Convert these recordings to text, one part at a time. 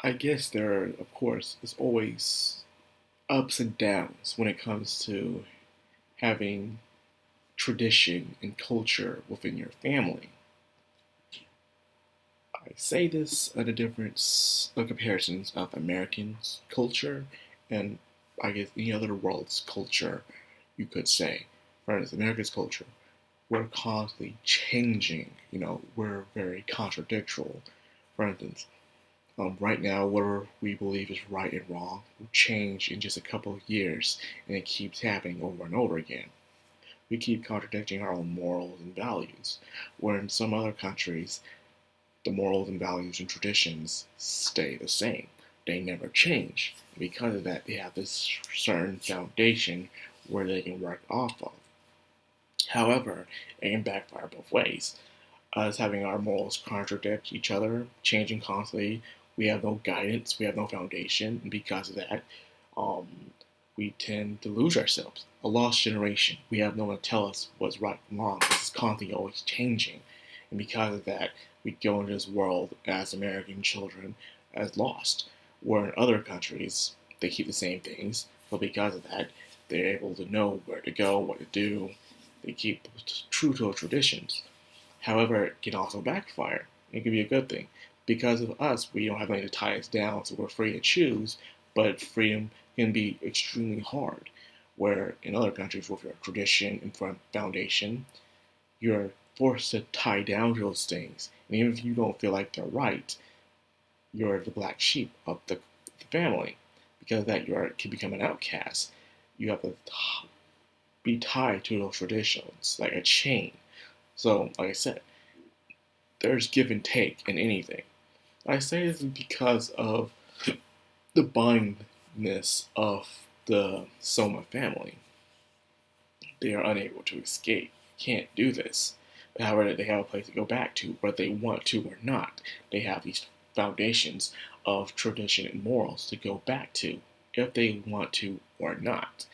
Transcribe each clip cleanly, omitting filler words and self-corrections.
I guess there, of course, is always ups and downs when it comes to having tradition and culture within your family. I say this at a difference of comparisons of Americans' culture and I guess any other world's culture, you could say. For instance, America's culture, we're constantly changing. We're very contradictory. For instance, right now, what we believe is right and wrong will change in just a couple of years, and it keeps happening over and over again. We keep contradicting our own morals and values, where in some other countries, the morals and values and traditions stay the same. They never change. Because of that, they have this certain foundation where they can work off of. However, it can backfire both ways. Us having our morals contradict each other, changing constantly. We have no guidance, we have no foundation, and because of that, um, we tend to lose ourselves. A lost generation. We have no one to tell us what's right and wrong. This is constantly always changing, and because of that, we go into this world as American children as lost. Where in other countries, they keep the same things, but because of that, they're able to know where to go, what to do. They keep true to their traditions. However, it can also backfire. It can be a good thing. Because of us, we don't have anything to tie us down, so we're free to choose, but freedom can be extremely hard. Where in other countries, with your tradition and foundation, you're forced to tie down to those things. And even if you don't feel like they're right, you're the black sheep of the family. Because of that, you can become an outcast. You have to be tied to those traditions, like a chain. So, like I said, there's give and take in anything. I say this because of the bindness of the Soma family. They are unable to escape, can't do this. However, they have a place to go back to, whether they want to or not. They have these foundations of tradition and morals to go back to, if they want to or not.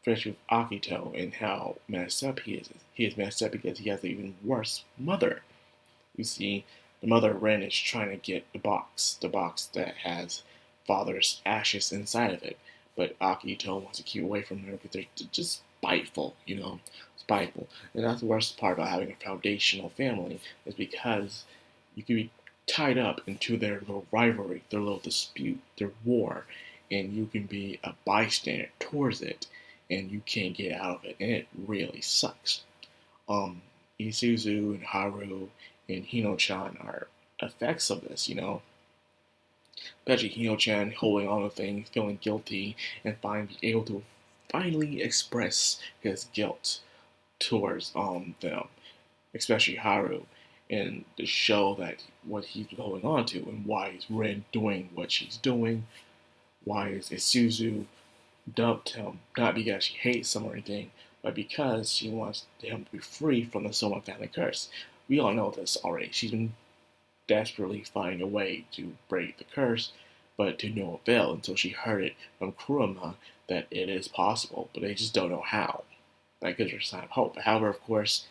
Especially with Akito and how messed up he is. He is messed up because he has an even worse mother. You see, the mother Ren is trying to get the box that has father's ashes inside of it. But Akito wants to keep away from her because they're just spiteful. Spiteful. And that's the worst part about having a foundational family, is because you can be tied up into their little rivalry, their little dispute, their war, and you can be a bystander towards it, and you can't get out of it, and it really sucks. um, Isuzu and Haru and Hino-chan are effects of this. Especially Hino-chan holding on to things, feeling guilty, and finally being able to finally express his guilt towards them, especially Haru, and to show that what he's holding on to and why is Ren doing what she's doing, why is Isuzu dumped him, not because she hates him or anything, but because she wants him to be free from the Soma family curse. We all know this already. She's been desperately finding a way to break the curse, but to no avail until she heard it from Kurama that it is possible, but they just don't know how. That gives her a sign of hope. However, of course,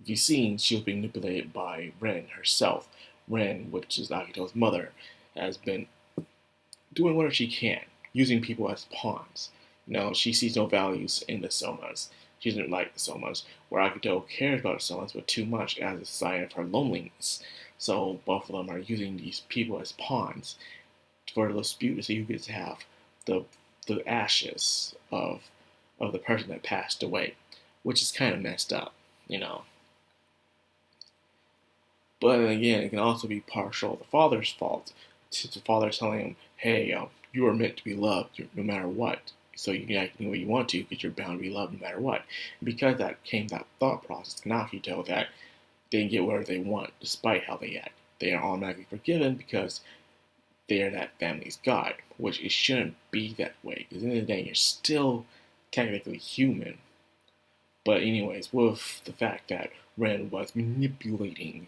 if you've seen, she was being manipulated by Ren herself. Ren, which is Akito's mother, has been doing whatever she can, using people as pawns. She sees no values in the Somas. She doesn't like the Somas, where Akito cares about the Somas, but too much as a sign of her loneliness. So both of them are using these people as pawns for the dispute to see who gets to have the the ashes of the person that passed away, which is kind of messed up. But then again, it can also be partial the father's fault. The father telling him, "Hey, you are meant to be loved no matter what. So you can act any way you want to because you're bound to be loved no matter what." And because that came that thought process, Kanahito, that they can get whatever they want despite how they act. They are automatically forgiven because they are that family's god, which it shouldn't be that way. Because at the end of the day, you're still technically human. But anyways, with the fact that Ren was manipulating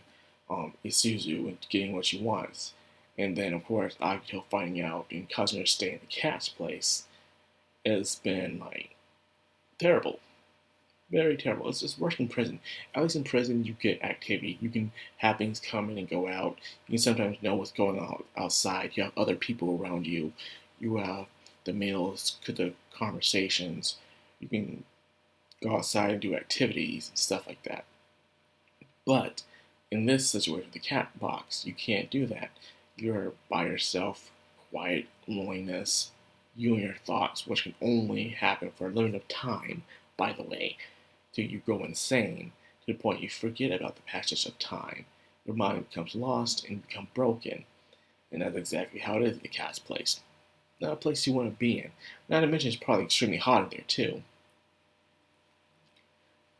Isuzu into getting what she wants, and then of course Akito finding out and causing her to stay in the cat's place, it's been like terrible. Very terrible. It's just worse than prison. At least in prison, you get activity. You can have things come in and go out. You can sometimes know what's going on outside. You have other people around you. You have the meals, the conversations. You can go outside and do activities and stuff like that. But in this situation, the cat box, you can't do that. You're by yourself, quiet, loneliness, you and your thoughts, which can only happen for a limited time, by the way, till you go insane to the point you forget about the passage of time. Your mind becomes lost and become broken. And that's exactly how it is in the cat's place. Not a place you want to be in. Not to mention it's probably extremely hot in there too.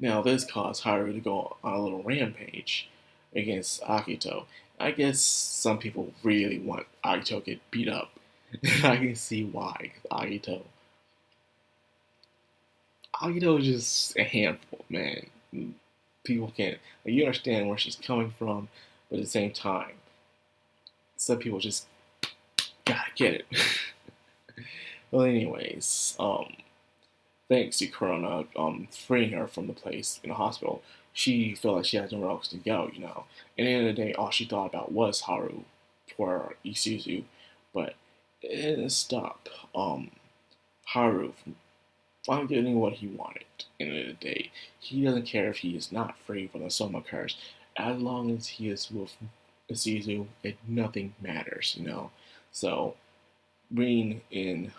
Now this caused Haru to go on a little rampage against Akito. I guess some people really want Akito to get beat up. I can see why. Akito is just a handful, man. People can't. Like, you understand where she's coming from, but at the same time, some people just gotta get it. Well, anyways, thanks to Corona freeing her from the place in the hospital, she felt like she had nowhere else to go, you know. And at the end of the day, all she thought about was Haru for Isuzu, but it didn't stop Haru from finally getting what he wanted. At the end of the day, he doesn't care if he is not free from the Soma curse. As long as he is with Isuzu, nothing matters, you know. So, Rin and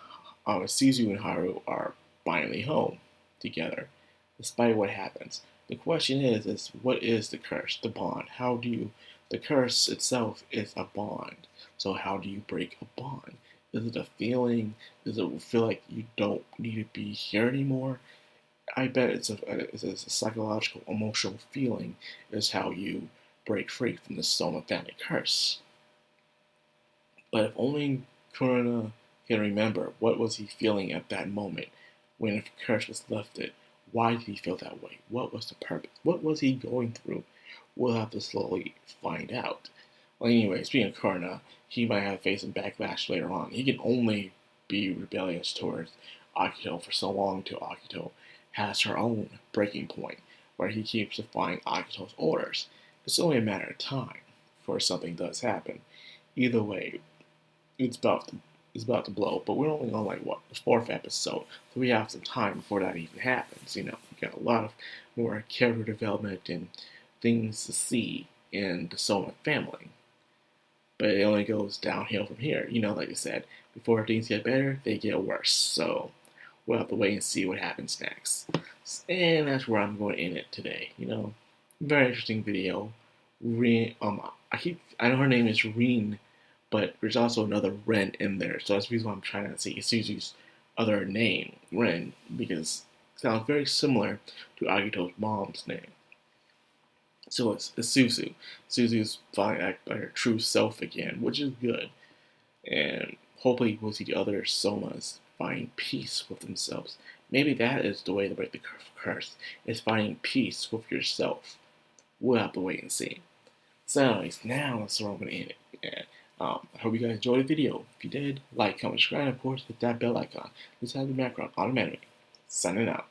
Isuzu and Haru are finally home together, despite what happens. The question is what is the curse, the bond? The curse itself is a bond. So how do you break a bond? Is it a feeling? Does it feel like you don't need to be here anymore? I bet it's a psychological, emotional feeling is how you break free from the Soma family curse. But if only Kurona can remember what was he feeling at that moment when the curse was lifted. Why did he feel that way? What was the purpose? What was he going through? We'll have to slowly find out. Well, anyway, speaking of Kurona, he might have faced some backlash later on. He can only be rebellious towards Akito for so long until Akito has her own breaking point, where he keeps defying Akito's orders. It's only a matter of time before something does happen. Either way, it's about to blow, but we're only on the fourth episode, so we have some time before that even happens. You know, we got a lot of more character development and things to see in the Soma family. But it only goes downhill from here. You know, like I said, before things get better, they get worse. So we'll have to wait and see what happens next. And that's where I'm going to end it today. You know, very interesting video. I know her name is Rin, but there's also another Ren in there. So that's the reason why I'm trying to see Isuzu's other name, Ren, because it sounds very similar to Agito's mom's name. So it's Suzu. Suzu's finally act like her true self again, which is good. And hopefully we'll see the other Somas find peace with themselves. Maybe that is the way to break the curse, is finding peace with yourself. We'll have to wait and see. So anyways, now that's where I'm going to end it. And, I hope you guys enjoyed the video. If you did, like, comment, subscribe, and of course hit that bell icon. This has been Madcrownxox automatically. Signing out.